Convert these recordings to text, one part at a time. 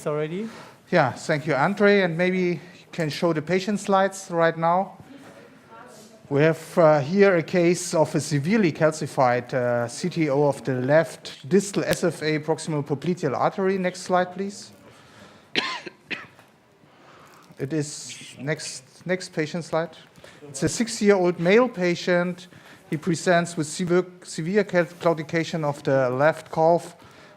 case already. Yeah, thank you, Andre. And maybe you can show the patient slides right now. We have here a case of a severely calcified CTO of the left distal SFA proximal popliteal artery. Next slide, please. It is next patient slide. It's a 6-year-old male patient. He presents with severe claudication of the left calf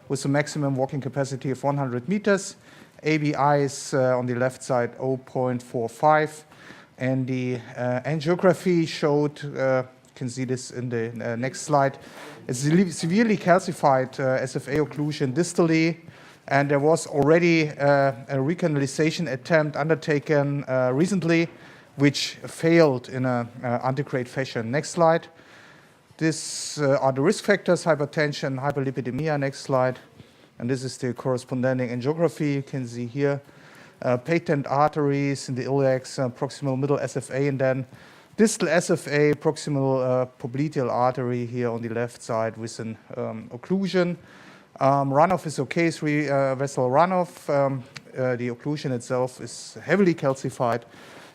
with a maximum walking capacity of 100 meters. ABI is on the left side 0.45. And the angiography showed, you can see this in the next slide, a severely calcified SFA occlusion distally. And there was already a recanalization attempt undertaken recently, which failed in an antegrade fashion. Next slide. These are the risk factors: hypertension, hyperlipidemia. Next slide. And this is the corresponding angiography. You can see here patent arteries in the iliacs, proximal middle SFA, and then distal SFA, proximal popliteal artery here on the left side with an occlusion. Runoff is okay, 3-vessel runoff. The occlusion itself is heavily calcified.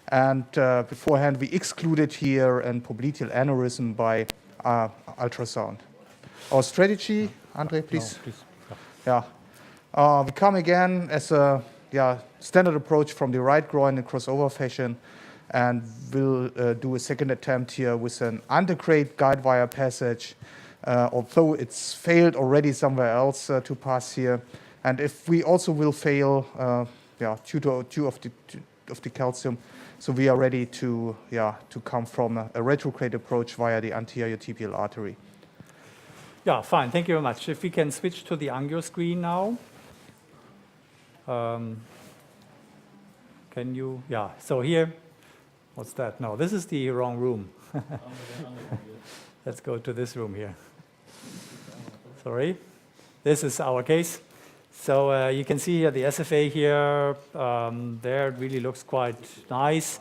And beforehand, we excluded here a popliteal aneurysm by ultrasound. Our strategy, Andre, please. No, please. Yeah. We come again as a standard approach from the right groin in crossover fashion, and we'll do a second attempt here with an antegrade guide wire passage, although it's failed already somewhere else to pass here. And if we also will fail due to the calcium, so we are ready to come from a retrograde approach via the anterior tibial artery. Yeah, fine. Thank you very much. If we can switch to the angio screen now. Can you? Yeah. So here, what's that? No, this is the wrong room. Let's go to this room here. Sorry. This is our case. So you can see here the SFA here. There it really looks quite nice,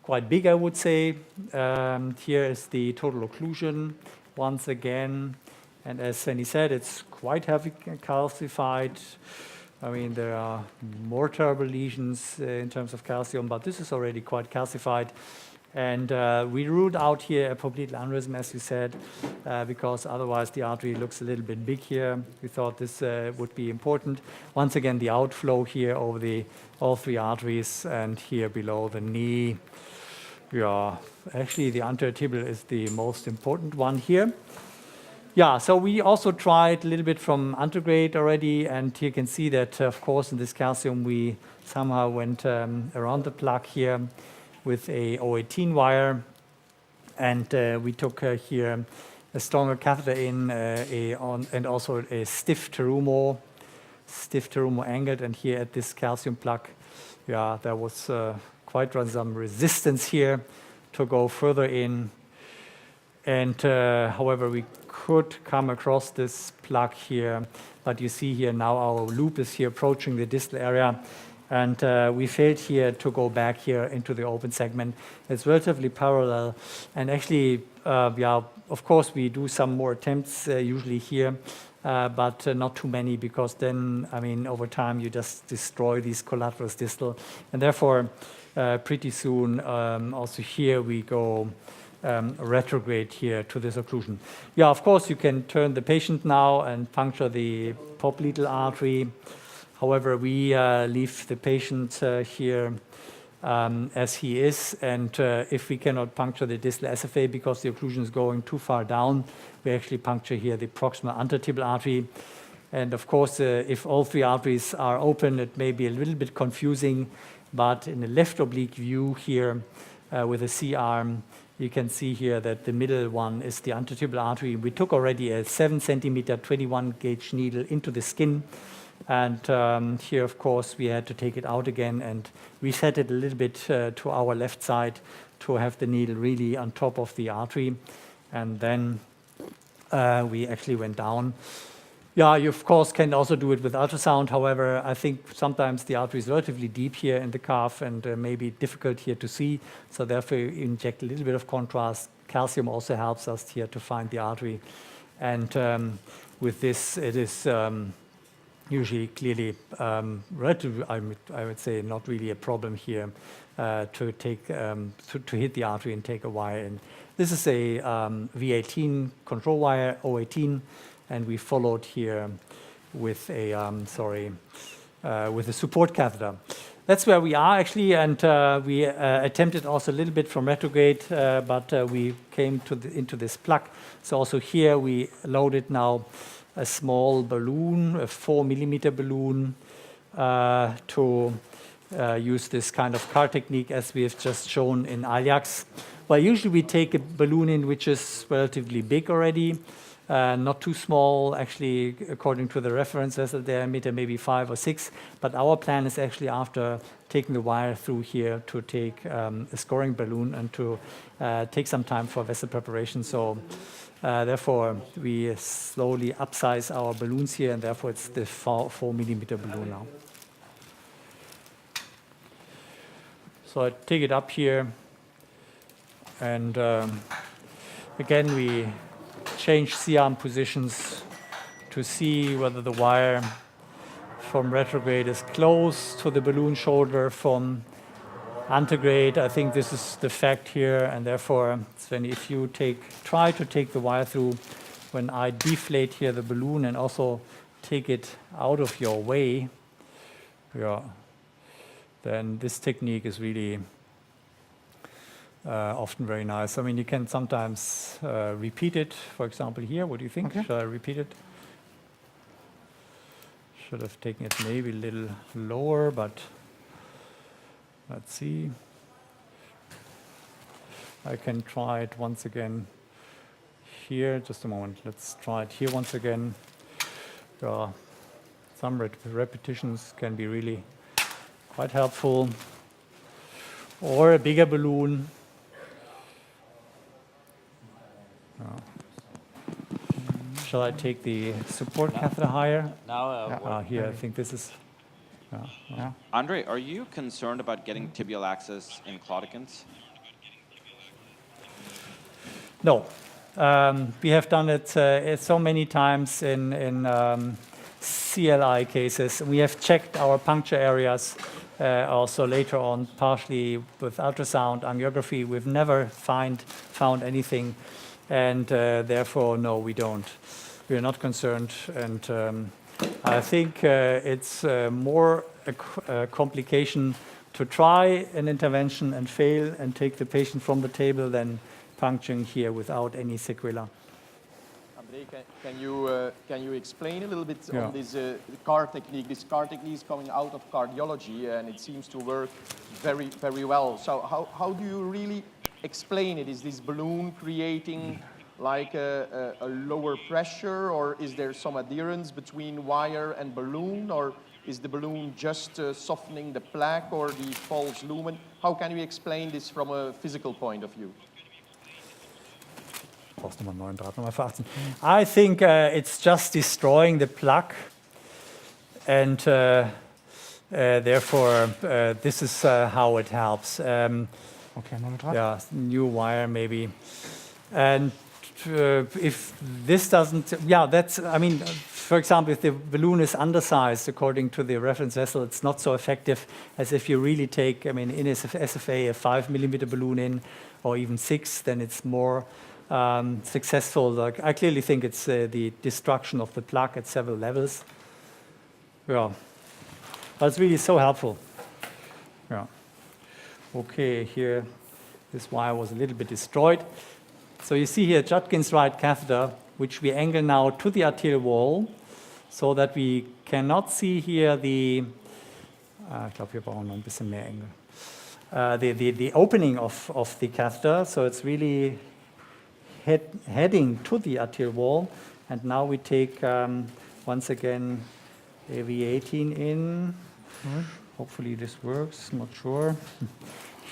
quite big, I would say. Here is the total occlusion once again. And as Svenny said, it's quite heavily calcified. I mean, there are more terrible lesions in terms of calcium, but this is already quite calcified. And we ruled out here a popliteal aneurysm, as you said, because otherwise the artery looks a little bit big here. We thought this would be important. Once again, the outflow here over all 3 arteries and here below the knee. Yeah, actually the anterior tibial is the most important one here. Yeah, so we also tried a little bit from antegrade already, and you can see that, of course, in this calcium, we somehow went around the plaque here with a 018 wire, and we took here a stronger catheter in, and also a stiff terumo angled, and here at this calcium plaque, yeah, there was quite some resistance here to go further in. And however, we could come across this plaque here, but you see here now our loop is here approaching the distal area, and we failed here to go back here into the open segment. It's relatively parallel, and actually, of course, we do some more attempts usually here, but not too many, because then, I mean, over time you just destroy these collaterals distal, and therefore, pretty soon, also here we go retrograde here to this occlusion. Yeah, of course, you can turn the patient now and puncture the popliteal artery. However, we leave the patient here as he is, and if we cannot puncture the distal SFA because the occlusion is going too far down, we actually puncture here the proximal antertibial artery. And of course, if all 3 arteries are open, it may be a little bit confusing, but in the left oblique view here with a C-arm, you can see here that the middle one is the antertibial artery. We took already a 7 centimeter 21 gauge needle into the skin. And here, of course, we had to take it out again and reset it a little bit to our left side to have the needle really on top of the artery. And then we actually went down. Yeah, you of course can also do it with ultrasound. However, I think sometimes the artery is relatively deep here in the calf and maybe difficult here to see. So therefore, you inject a little bit of contrast. Calcium also helps us here to find the artery. And with this, it is usually clearly relatively, I would say, not really a problem here to take to hit the artery and take a wire in. This is a V18 control wire, 018, and we followed here with a with a support catheter. That's where we are actually, and we attempted also a little bit from retrograde, but we came into this plug. So also here we loaded now a small balloon, a 4 millimeter balloon, to use this kind of car technique as we have just shown in Ajax. Well, usually we take a balloon in which is relatively big already, not too small, actually, according to the reference vessel diameter, maybe 5 or 6. But our plan is actually, after taking the wire through here, to take a scoring balloon and to take some time for vessel preparation. So therefore, we slowly upsize our balloons here, and therefore it's the 4 millimeter balloon now. So I take it up here, and again we change C-arm positions to see whether the wire from retrograde is close to the balloon shoulder. From antegrade, I think this is the fact here, and therefore then if you try to take the wire through, when I deflate here the balloon and also take it out of your way, then this technique is really often very nice. I mean, you can sometimes repeat it. For example, here, what do you think? Okay. Shall I repeat it? Should have taken it maybe a little lower, but let's see. I can try it once again here. Just a moment. Let's try it here once again. Some repetitions can be really quite helpful. Or a bigger balloon. Shall I take the support catheter higher? Now, here, I think this is. Andre, are you concerned about getting tibial access in claudicants? No. We have done it so many times in CLI cases. We have checked our puncture areas also later on, partially with ultrasound, angiography. We've never found anything, and therefore, no, we don't. We are not concerned, and I think it's more a complication to try an intervention and fail and take the patient from the table than puncturing here without any sequela. Andre, can you explain a little bit on this CAR technique? This CAR technique is coming out of cardiology, and it seems to work very, very well. So how do you really explain it? Is this balloon creating like a lower pressure, or is there some adherence between wire and balloon, or is the balloon just softening the plaque or the false lumen? How can you explain this from a physical point of view? I think it's just destroying the plaque, and therefore this is how it helps. Yeah, new wire maybe, and if this doesn't, that's, I mean, for example, if the balloon is undersized according to the reference vessel, it's not so effective as if you really take, I mean, in SFA, a 5 millimeter balloon in, or even 6, then it's more successful. Like, I clearly think it's the destruction of the plaque at several levels. Yeah, but it's really so helpful. Yeah. Okay, here, this wire was a little bit destroyed. So you see here Judkin's right catheter, which we angle now to the arterial wall, so that we cannot see here the, ich glaube, wir brauchen noch ein bisschen mehr Engel. The opening of the catheter, so it's really heading to the arterial wall. And now we take, once again, a V18 in. Hopefully this works, not sure.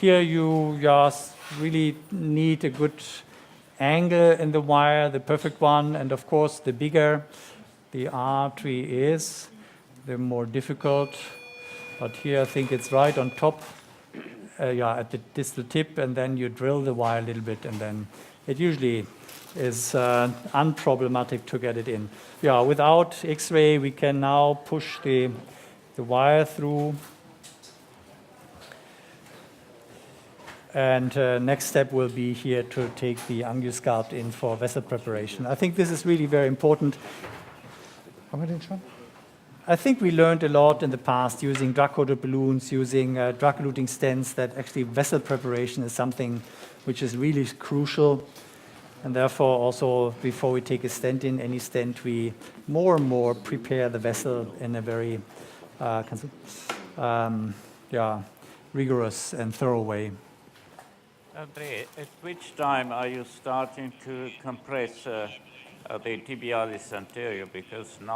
Here you just really need a good angle in the wire, the perfect one, and of course the bigger the artery is, the more difficult. But here I think it's right on top, at the distal tip, and then you drill the wire a little bit, and then it usually is unproblematic to get it in. Yeah, without X-ray, we can now push the wire through. And next step will be here to take the angiosculpt in for vessel preparation. I think this is really very important. I think we learned a lot in the past using drug-coated balloons, using drug-eluting stents, that actually vessel preparation is something which is really crucial. And therefore, also, before we take a stent in, any stent, we more and more prepare the vessel in a very rigorous and thorough way. Andre, at which time are you starting to compress the tibialis anterior? Because now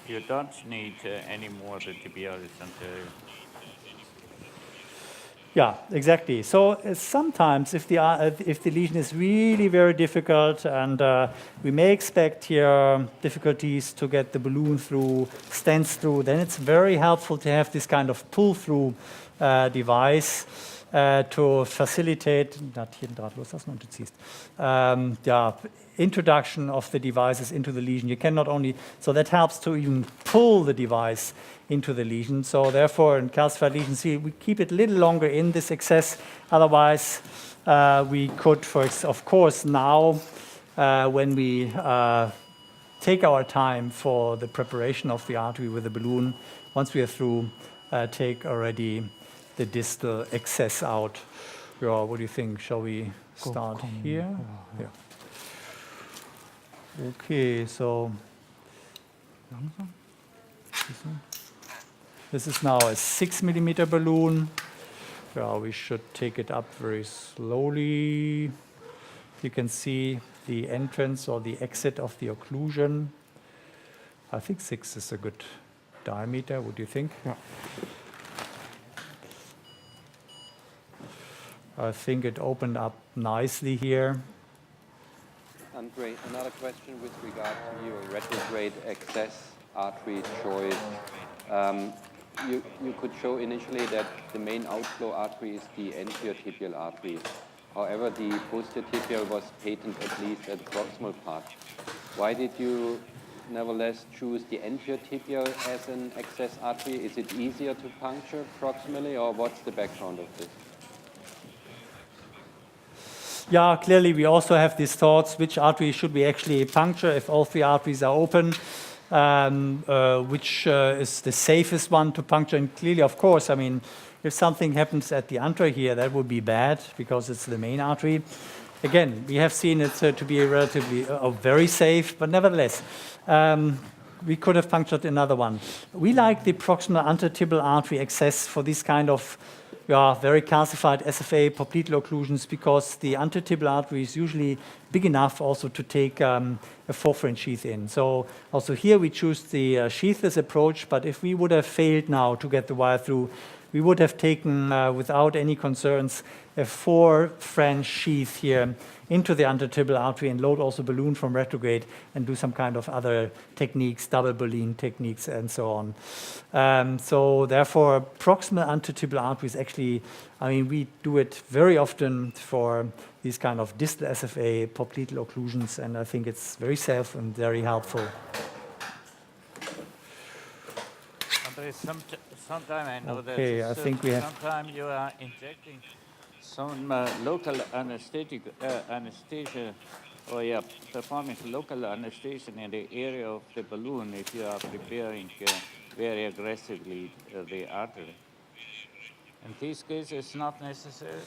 you don't need any more the tibialis anterior. Yeah, exactly. So sometimes if the lesion is really very difficult and we may expect here difficulties to get the balloon through, stents through, then it's very helpful to have this kind of pull-through device to facilitate, introduction of the devices into the lesion. You can not only, so that helps to even pull the device into the lesion. So therefore, in calcified lesions, we keep it a little longer in this excess. Otherwise, we could, of course, now, when we take our time for the preparation of the artery with the balloon, once we are through, take already the distal excess out. Yeah, what do you think? Shall we start here? Yeah. Okay, so this is now a 6 millimeter balloon. Yeah, we should take it up very slowly. You can see the entrance or the exit of the occlusion. I think 6 is a good diameter. What do you think? Yeah. I think it opened up nicely here. Andre, another question with regard to your retrograde access artery choice. You could show initially that the main outflow artery is the anterior tibial artery. However, the posterior tibial was patent at least at the proximal part. Why did you nevertheless choose the anterior tibial as an access artery? Is it easier to puncture proximally, or what's the background of this? Yeah, clearly we also have these thoughts, which artery should we actually puncture if all 3 arteries are open, which is the safest one to puncture. And clearly, of course, I mean, if something happens at the anterior here, that would be bad because it's the main artery. Again, we have seen it to be relatively very safe, but nevertheless, we could have punctured another one. We like the proximal antertibial artery access for this kind of very calcified SFA popliteal occlusions, because the antertibial artery is usually big enough also to take a 4-French sheath in. So also here we choose the sheathless approach, but if we would have failed now to get the wire through, we would have taken, without any concerns, a 4-French sheath here into the antertibial artery and load also balloon from retrograde and do some kind of other techniques, double balloon techniques and so on. So therefore, proximal antertibial artery is actually, I mean, we do it very often for these kind of distal SFA popliteal occlusions, and I think it's very safe and very helpful. Sometimes I know that I think we have. Sometimes you are injecting some local anesthesia, or you're performing local anesthesia in the area of the balloon if you are preparing very aggressively the artery. In these cases, it's not necessary.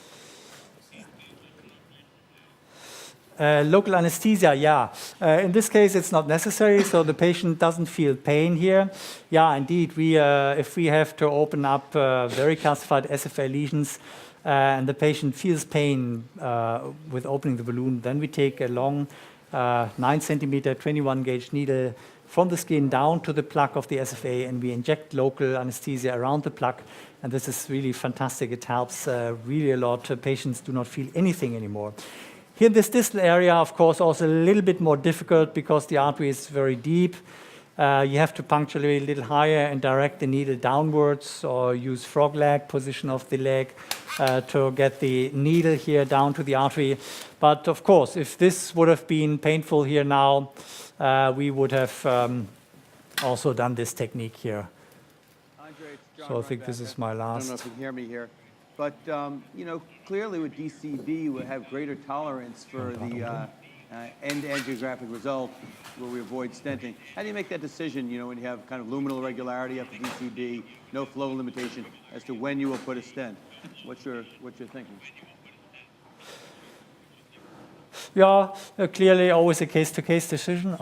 Local anesthesia, yeah. In this case, it's not necessary, so the patient doesn't feel pain here. Yeah, indeed, if we have to open up very calcified SFA lesions and the patient feels pain with opening the balloon, then we take a long 9 centimeter, 21 gauge needle from the skin down to the plaque of the SFA, and we inject local anesthesia around the plaque. And this is really fantastic. It helps really a lot. Patients do not feel anything anymore. Here in this distal area, of course, also a little bit more difficult because the artery is very deep. you have to puncture a little higher and direct the needle downwards, or use frog leg position of the leg to get the needle here down to the artery. But of course, if this would have been painful here now, we would have also done this technique here. Andre, it's John So I think this Runback. is my I don't know last. if you can hear me here, but you know, clearly with DCB we have greater tolerance for the end angiographic result where we avoid stenting. How do you make that decision? You know, when you have kind of luminal irregularity after DCB, no flow limitation, as to when you will put a stent? What's your thinking? Yeah, clearly always a case-to-case decision.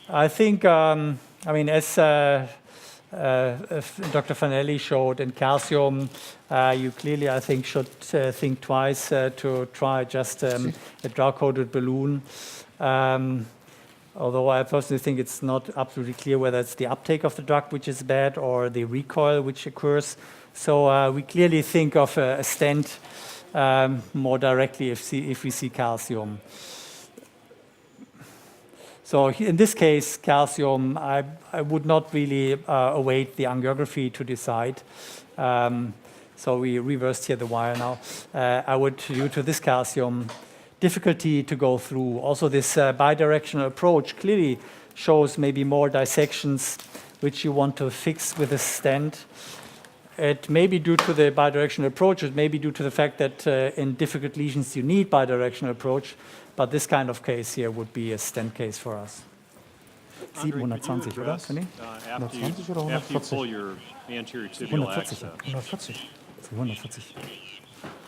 I think, I mean, as Dr. Fanelli showed in calcium, you clearly, I think, should think twice to try just a drug-coated balloon. Although I personally think it's not absolutely clear whether it's the uptake of the drug which is bad or the recoil which occurs. So we clearly think of a stent more directly if we see calcium. So in this case, calcium, I would not really await the angiography to decide. So we reversed here the wire now. I would, due to this calcium, difficulty to go through. Also, this bidirectional approach clearly shows maybe more dissections which you want to fix with a stent. It may be due to the bidirectional approach. It may be due to the fact that in difficult lesions you need bidirectional approach. But this kind of case here would be a stent case for us. Andre, could you 720, oder? address, Fanny? after you 120 oder after you 140? pull your anterior tibial 140. access? 140. 140.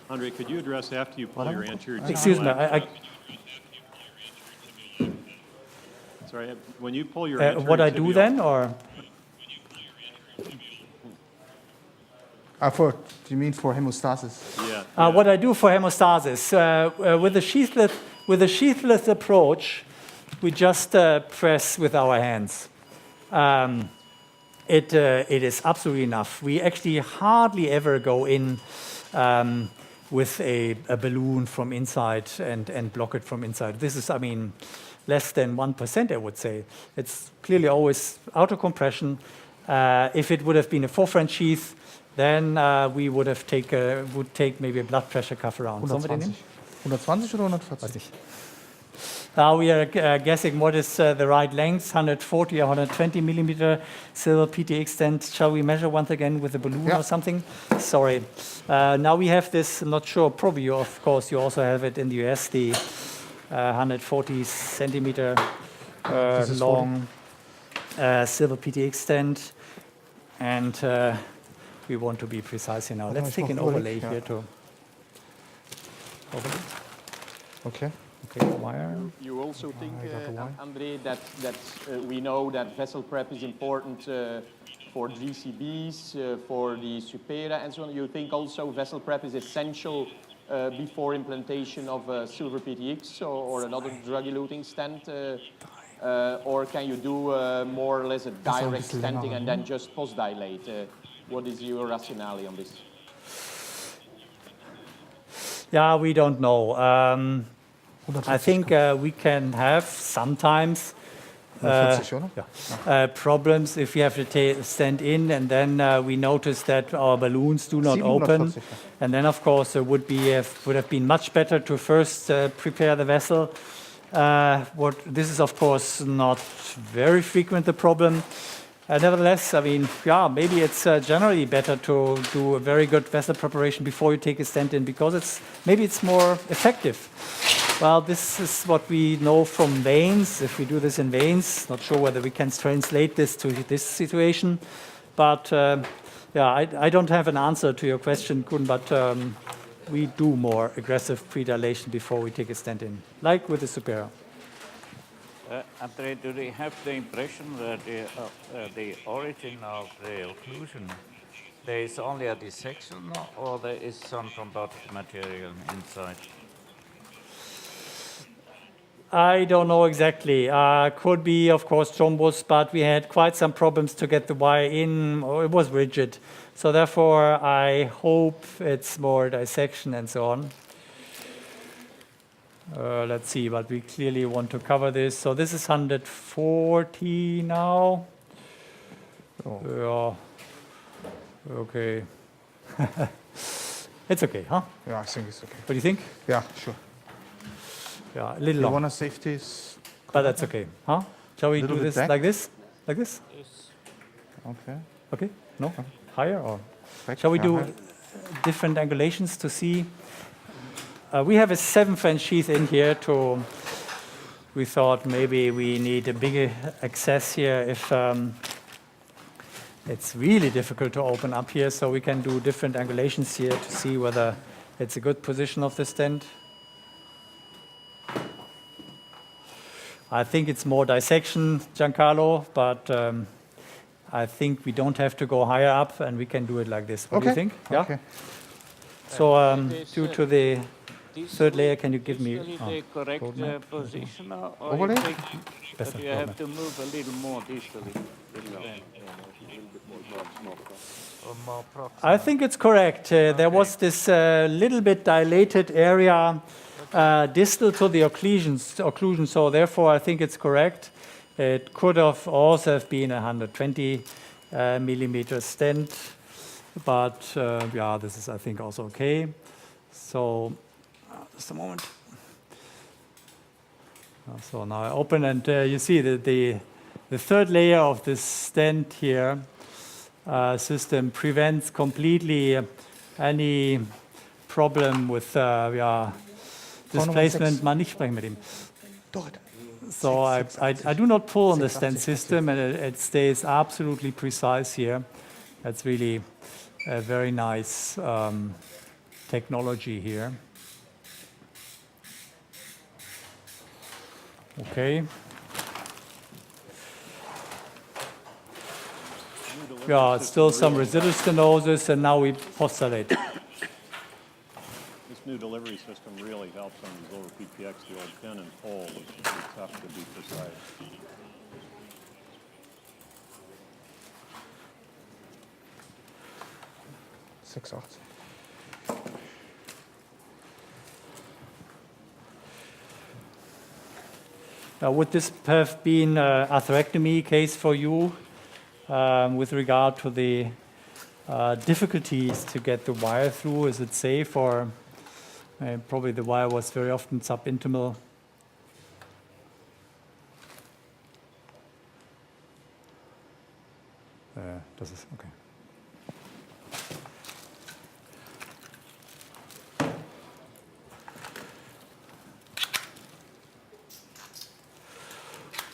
Andre, could you address after you pull your anterior tibial Excuse me, access? Sorry, when you pull your anterior what I do tibial- then, or? Do you mean for hemostasis? Yeah. What I do for hemostasis, with the sheathless approach, we just press with our hands. It is absolutely enough. We actually hardly ever go in with a balloon from inside and block it from inside. This is, I mean, less than 1%, I would say. It's clearly always outer compression. If it would have been a 4 French sheath, then we would take maybe a blood pressure cuff around. 120. 120 oder 140? Weiß nicht. Now we are guessing what is the right length, 140 or 120 millimeter silver PTX stent. Shall we measure once again with a balloon Yeah. or something? Sorry. Now we have this, I'm not sure, probably of course you also have it in the US, the 140 centimeter long silver PTX stent. And we want to be precise here now. Warte mal, Let's ich take mach an Überblick, overlay ja. here to overlay. Okay. Okay, wire. You also think, got the wire. Andre, that we know that vessel prep is important for GCBs, for the supera and so on. You think also vessel prep is essential before implantation of silver PTX or another drug-eluting stent? Or can you do more or less a direct bisschen länger, stenting and then just post-dilate? What is your rationale on this? Yeah, we don't know. I think we can have sometimes 140, oder? problems if we have to stand in and then we notice that our balloons do not open. 740, ja. And then, of course, it would have been much better to first prepare the vessel. This is, of course, not very frequent, the problem. Nevertheless, I mean, yeah, maybe it's generally better to do a very good vessel preparation before you take a stent in because maybe it's more effective. Well, this is what we know from veins. If we do this in veins, not sure whether we can translate this to this situation. But yeah, I don't have an answer to your question, Kun, but we do more aggressive predilation before we take a stent in, like with the supera. Andre, do they have the impression that the origin of the occlusion, there is only a dissection or there is some thrombotic material inside? I don't know exactly. Could be, of course, thrombus, but we had quite some problems to get the wire in. It was rigid. So therefore, I hope it's more dissection and so on. Let's see, but we clearly want to cover this. So this is 140 now. Yeah. Okay. It's okay, huh? Yeah, I think it's okay. What do you think? Yeah, sure. Yeah, a little You long, want a safety? but that's okay, huh? Shall we Little do bit this back? like this? Like this? Okay. Okay? No? Higher or? Back, Shall we do higher. different angulations to see? We have a 7 French sheath in here to, we thought maybe we need a bigger access here if it's really difficult to open up here, so we can do different angulations here to see whether it's a good position of the stent. I think it's more dissection, Giancarlo, but I think we don't have to go higher up and we can do it like this. What do you think? Yeah? Okay. So due to the This third layer, can you give me really the correct position, or Overlay? you think Better, that you have to move a little more distally? Or more proximal? I think it's correct. There was this little bit dilated area distal to the occlusion, so therefore I think it's correct. It could have also have been a 120 millimeter stent, but yeah, this is I think also okay. So just a moment. So now I open and you see that the third layer of this stent here system prevents completely any problem with displacement. Mal nicht sprechen mit ihm. So I do not pull on the stent system, and it stays absolutely precise here. That's really a very nice technology here. Okay. Yeah, still some residual stenosis, and now we postulate. This new delivery system really helps on these lower PPX, the old pin and pull, which is tough to be precise. Six odds. Would this have been an atherectomy case for you with regard to the difficulties to get the wire through? Is it safe, or probably the wire was very often subintimal? Das ist okay.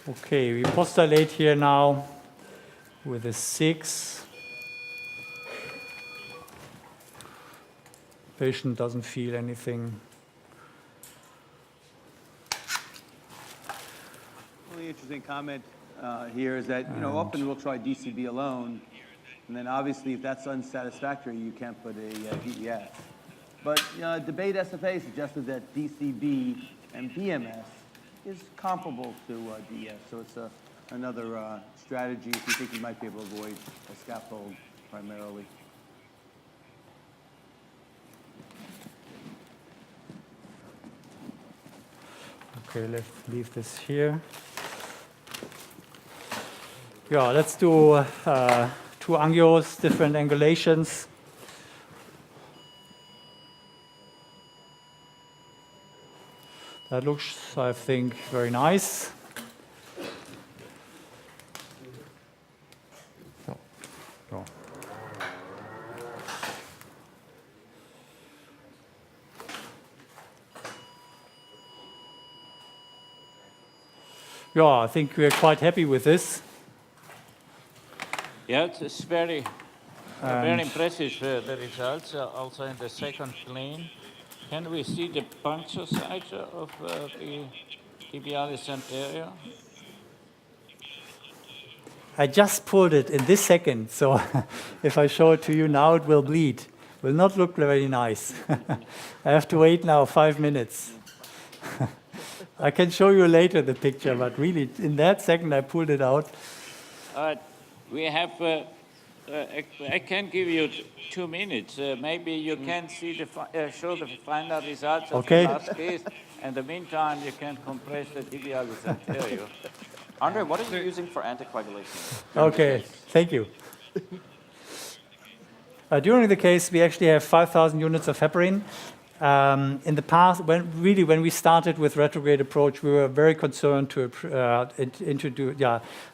Okay, we postulate here now with a 6. Patient doesn't feel anything. Really interesting comment here is that, you know, often we'll try DCB alone, and then obviously if that's unsatisfactory, you can't put a DES. But, you know, debate SFA suggested that DCB and BMS is comparable to DES, so it's another strategy if you think you might be able to avoid a scaffold primarily. Okay, let's leave this here. Yeah, let's do 2 angios, different angulations. That looks, I think, very nice. Oh. Yeah, I think we're quite happy with this. Yeah, it's very impressive, the results, also in the second plane. Can we see the puncture site of the tibialis anterior? I just pulled it in this second, so if I show it to you now, it will bleed. Will not look very nice. I have to wait now 5 minutes. I can show you later the picture, but really, in that second, I pulled it out. We have, I can give you 2 minutes. Maybe you can see the show the final results of the last case. In the meantime, you can compress the tibialis anterior. Andre, what are you using for anticoagulation? Okay, thank you. During the case, we actually have 5,000 units of heparin. In the past, when we started with retrograde approach, we were very concerned to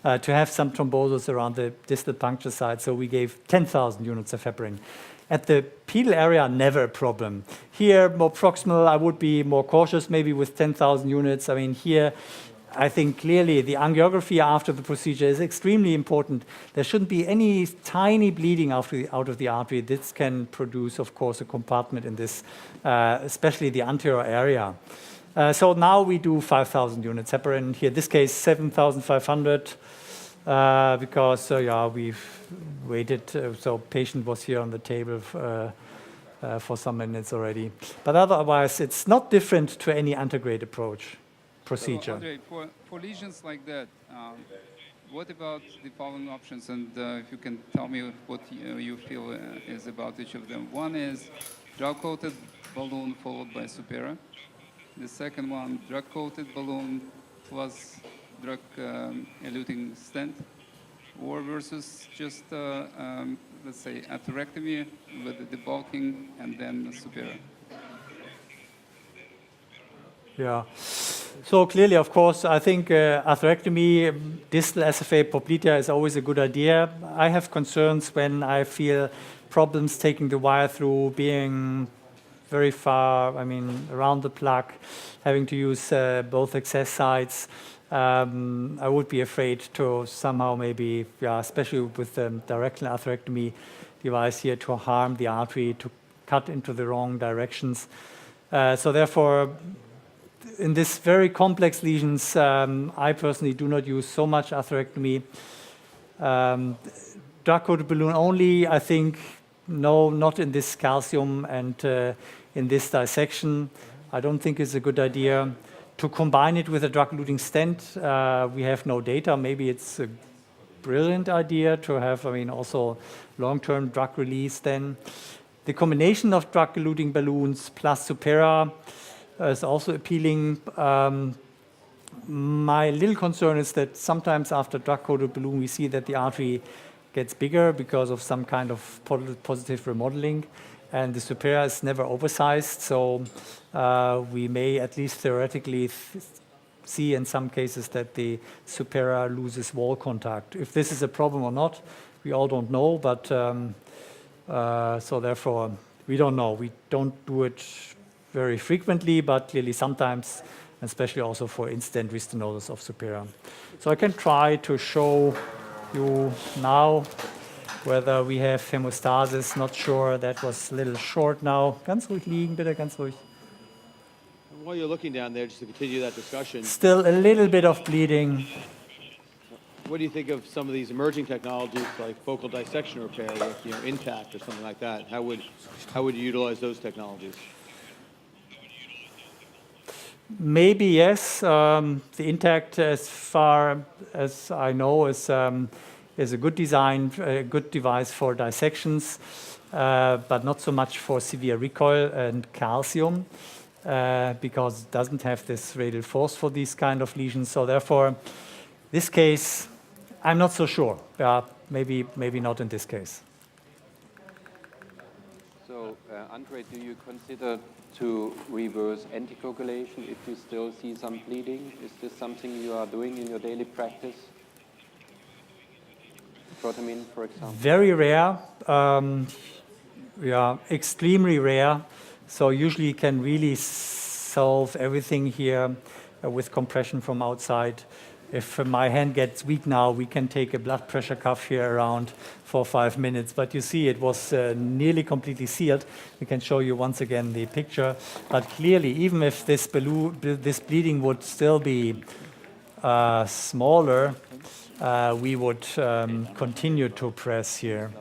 have some thrombosis around the distal puncture site, so we gave 10,000 units of heparin. At the pedal area, never a problem. Here, more proximal, I would be more cautious, maybe with 10,000 units. I mean, here, I think clearly the angiography after the procedure is extremely important. There shouldn't be any tiny bleeding out of the artery. This can produce, of course, a compartment in this, especially the anterior area. So now we do 5,000 units heparin. Here, this case, 7,500, because we've waited. So patient was here on the table for some minutes already. But otherwise, it's not different to any antegrade approach procedure. So, Andre, for lesions like that, what about the following options? And if you can tell me what you feel is about each of them. One is drug-coated balloon followed by Supera. The second one, drug-coated balloon plus drug-eluting stent, or versus just, let's say, atherectomy with the debulking and then Supera. Yeah. So clearly, of course, I think atherectomy, distal SFA poplitea is always a good idea. I have concerns when I feel problems taking the wire through, being very far, I mean, around the plug, having to use both access sites. I would be afraid to somehow maybe, especially with the directional atherectomy device here, to harm the artery, to cut into the wrong directions. So therefore, in this very complex lesions, I personally do not use so much atherectomy. Drug-coated balloon only, I think, no, not in this calcium and in this dissection. I don't think it's a good idea. To combine it with a drug-eluting stent, we have no data. Maybe it's a brilliant idea to have, also long-term drug release then. The combination of drug-eluting balloons plus Supera is also appealing. My little concern is that sometimes after drug-coated balloon, we see that the artery gets bigger because of some kind of positive remodeling, and the Supera is never oversized, so we may at least theoretically see in some cases that the Supera loses wall contact. If this is a problem or not, we all don't know, but so therefore, we don't know. We don't do it very frequently, but clearly sometimes, especially also for in-stent restenosis of Supera. So I can try to show you now whether we have hemostasis. Not sure, that was a little short now. Ganz ruhig liegen, bitte, ganz ruhig. While you're looking down there, just to continue that discussion, Still a little bit of bleeding. what do you think of some of these emerging technologies like focal dissection repair with intact or something like that? How would you utilize those technologies? Maybe yes. The intact, as far as I know, is a good design, a good device for dissections, but not so much for severe recoil and calcium, because it doesn't have this radial force for these kind of lesions. So therefore, this case, I'm not so sure. Maybe not in this case. So, Andre, do you consider to reverse anticoagulation if you still see some bleeding? Is this something you are doing in your daily practice? Protamine, for example? Very rare. Extremely rare. So usually you can really solve everything here with compression from outside. If my hand gets weak now, we can take a blood pressure cuff here around for 5 minutes. But you see, it was nearly completely sealed. We can show you once again the picture. But clearly, even if this bleeding would still be smaller, we would continue to press here.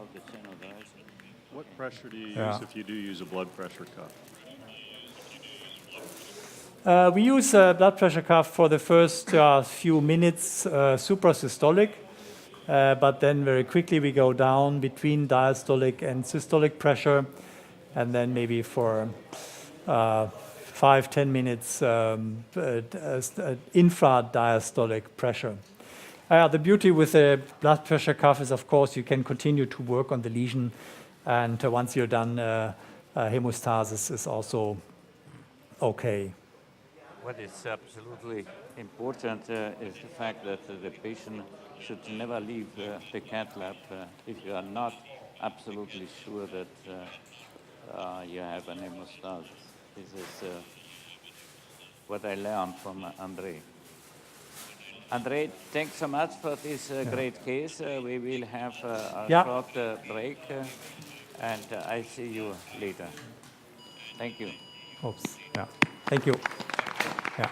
What pressure do you use if you do use a blood pressure cuff? We use a blood pressure cuff for the first few minutes suprasystolic, but then very quickly we go down between diastolic and systolic pressure, and then maybe for 5 5-10 minutes infradiastolic pressure. The beauty with the blood pressure cuff is, of course, you can continue to work on the lesion, and once you're done, hemostasis is also okay. What is absolutely important is the fact that the patient should never leave the cath lab if you are not absolutely sure that you have an hemostasis. This is what I learned from Andre. Andre, thanks so much for this great case. We will have a short break, and I see you later. Thank you. Oops. Yeah. Thank you. Yeah.